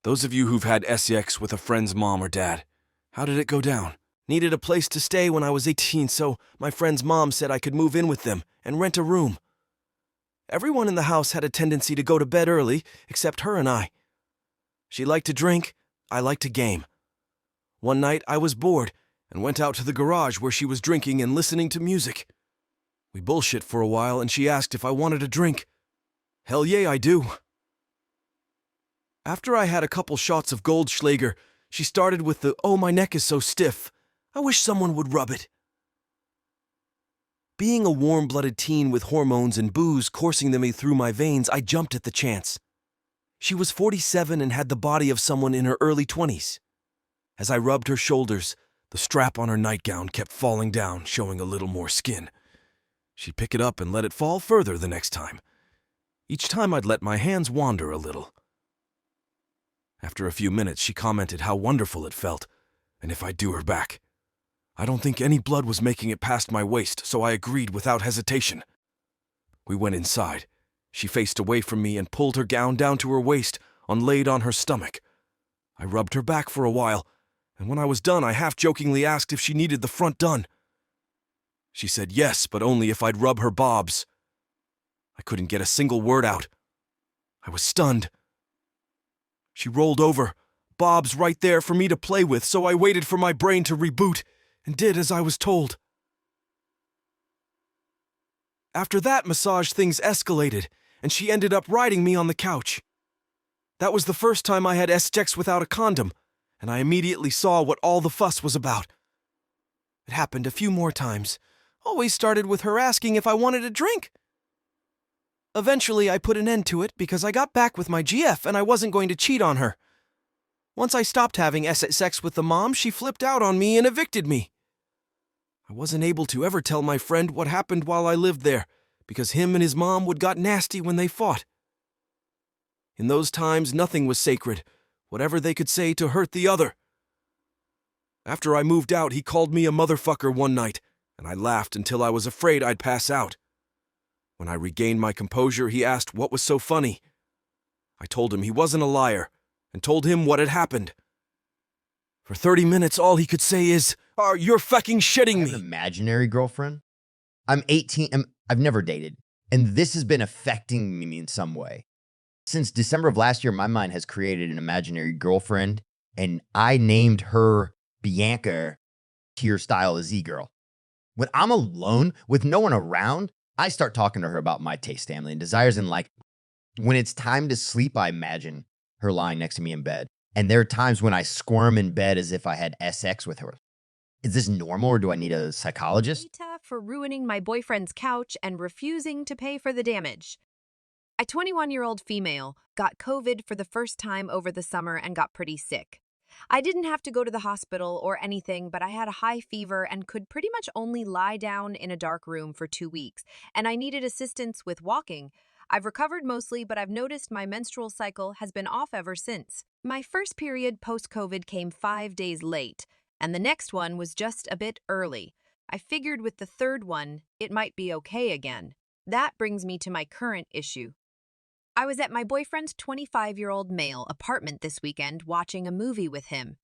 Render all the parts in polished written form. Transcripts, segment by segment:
Those of you who've had sex with a friend's mom or dad, how did it go down? Needed a place to stay when I was 18, so my friend's mom said I could move in with them and rent a room. Everyone in the house had a tendency to go to bed early, except her and I. She liked to drink, I liked to game. One night I was bored and went out to the garage where she was drinking and listening to music. We bullshit for a while and she asked if I wanted a drink. Hell yeah, I do. After I had a couple shots of Goldschlager, she started with the, "Oh, my neck is so stiff. I wish someone would rub it." Being a warm-blooded teen with hormones and booze coursing through my veins, I jumped at the chance. She was 47 and had the body of someone in her early 20s. As I rubbed her shoulders, the strap on her nightgown kept falling down, showing a little more skin. She'd pick it up and let it fall further the next time. Each time I'd let my hands wander a little. After a few minutes, she commented how wonderful it felt, and if I'd do her back. I don't think any blood was making it past my waist, so I agreed without hesitation. We went inside. She faced away from me and pulled her gown down to her waist, laid on her stomach. I rubbed her back for a while, and when I was done, I half-jokingly asked if she needed the front done. She said yes, but only if I'd rub her bobs. I couldn't get a single word out. I was stunned. She rolled over, bobs right there for me to play with, so I waited for my brain to reboot and did as I was told. After that massage, things escalated, and she ended up riding me on the couch. That was the first time I had sex without a condom, and I immediately saw what all the fuss was about. It happened a few more times. Always started with her asking if I wanted a drink. Eventually, I put an end to it because I got back with my GF and I wasn't going to cheat on her. Once I stopped having sex with the mom, she flipped out on me and evicted me. I wasn't able to ever tell my friend what happened while I lived there because him and his mom would got nasty when they fought. In those times, nothing was sacred, whatever they could say to hurt the other. After I moved out, he called me a motherfucker one night, and I laughed until I was afraid I'd pass out. When I regained my composure, he asked what was so funny. I told him he wasn't a liar, and told him what had happened. For 30 minutes, all he could say is, "Oh, you're fucking shitting I have me." an imaginary girlfriend. I'm 18. I've never dated, and this has been affecting me in some way. Since December of last year, my mind has created an imaginary girlfriend, and I named her Bianca to your style as Z-Girl. When I'm alone with no one around, I start talking to her about my taste, family, and desires. And like when it's time to sleep, I imagine her lying next to me in bed. And there are times when I squirm in bed as if I had sex with her. Is this normal or do I need a psychologist? Rita for ruining my boyfriend's couch and refusing to pay for the damage. A 21-year-old female got COVID for the first time over the summer and got pretty sick. I didn't have to go to the hospital or anything, but I had a high fever and could pretty much only lie down in a dark room for 2 weeks, and I needed assistance with walking. I've recovered mostly, but I've noticed my menstrual cycle has been off ever since. My first period post-COVID came 5 days late, and the next one was just a bit early. I figured with the third one, it might be okay again. That brings me to my current issue. I was at my boyfriend's 25-year-old male apartment this weekend watching a movie with him.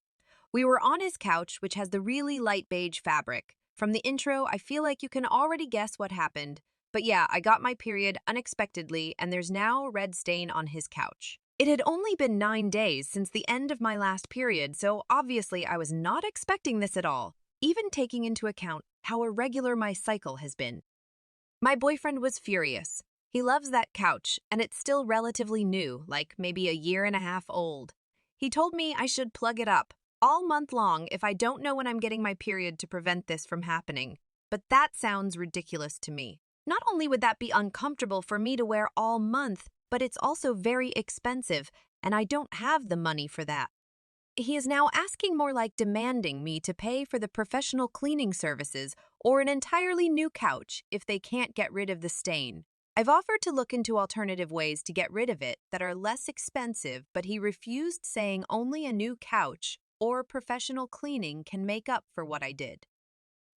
We were on his couch, which has the really light beige fabric. From the intro, I feel like you can already guess what happened. But yeah, I got my period unexpectedly, and there's now a red stain on his couch. It had only been 9 days since the end of my last period, so obviously I was not expecting this at all, even taking into account how irregular my cycle has been. My boyfriend was furious. He loves that couch, and it's still relatively new, like maybe a year and a half old. He told me I should plug it up all month long if I don't know when I'm getting my period to prevent this from happening. But that sounds ridiculous to me. Not only would that be uncomfortable for me to wear all month, but it's also very expensive, and I don't have the money for that. He is now asking, more like demanding, me to pay for the professional cleaning services or an entirely new couch if they can't get rid of the stain. I've offered to look into alternative ways to get rid of it that are less expensive, but he refused, saying only a new couch or professional cleaning can make up for what I did.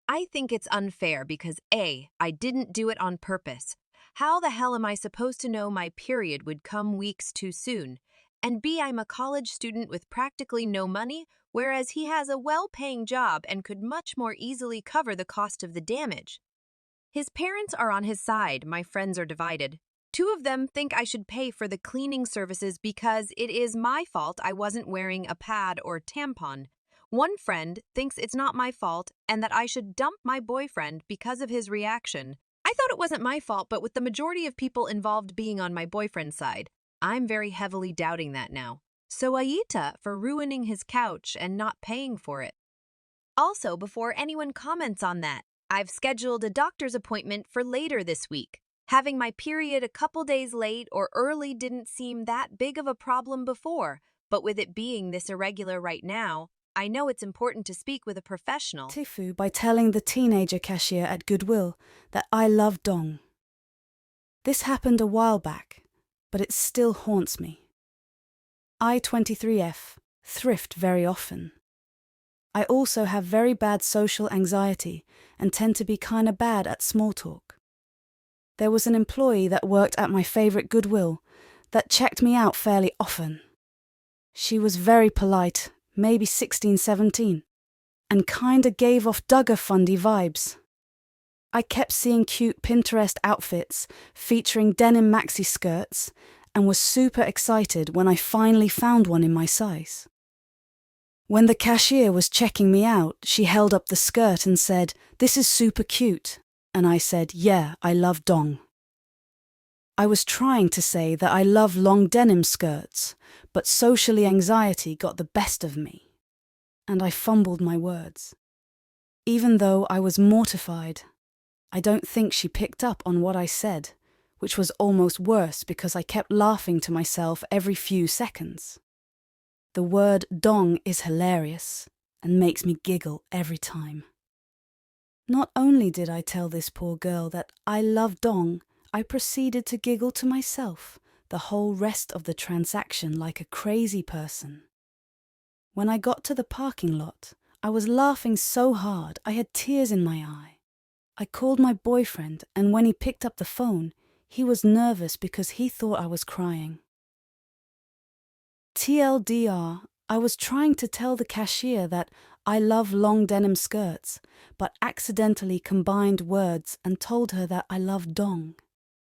I think it's unfair because A, I didn't do it on purpose. How the hell am I supposed to know my period would come weeks too soon? And B, I'm a college student with practically no money, whereas he has a well-paying job and could much more easily cover the cost of the damage. His parents are on his side, my friends are divided. Two of them think I should pay for the cleaning services because it is my fault I wasn't wearing a pad or tampon. One friend thinks it's not my fault and that I should dump my boyfriend because of his reaction. I thought it wasn't my fault, but with the majority of people involved being on my boyfriend's side, I'm very heavily doubting that now. So Aita for ruining his couch and not paying for it. Also, before anyone comments on that, I've scheduled a doctor's appointment for later this week. Having my period a couple days late or early didn't seem that big of a problem before, but with it being this irregular right now, I know it's important to speak with a professional. Tifu by telling the teenager cashier at Goodwill that I love dong. This happened a while back, but it still haunts me. I, 23F, thrift very often. I also have very bad social anxiety and tend to be kinda bad at small talk. There was an employee that worked at my favorite Goodwill that checked me out fairly often. She was very polite, maybe 16, 17, and kinda gave off Duggar Fundy vibes. I kept seeing cute Pinterest outfits featuring denim maxi skirts and was super excited when I finally found one in my size. When the cashier was checking me out, she held up the skirt and said, "This is super cute." And I said, "Yeah, I love dong." I was trying to say that I love long denim skirts, but socially anxiety got the best of me, and I fumbled my words. Even though I was mortified, I don't think she picked up on what I said, which was almost worse because I kept laughing to myself every few seconds. The word dong is hilarious and makes me giggle every time. Not only did I tell this poor girl that I love dong, I proceeded to giggle to myself the whole rest of the transaction like a crazy person. When I got to the parking lot, I was laughing so hard I had tears in my eye. I called my boyfriend, and when he picked up the phone, he was nervous because he thought I was crying. TLDR, I was trying to tell the cashier that I love long denim skirts, but accidentally combined words and told her that I love dong.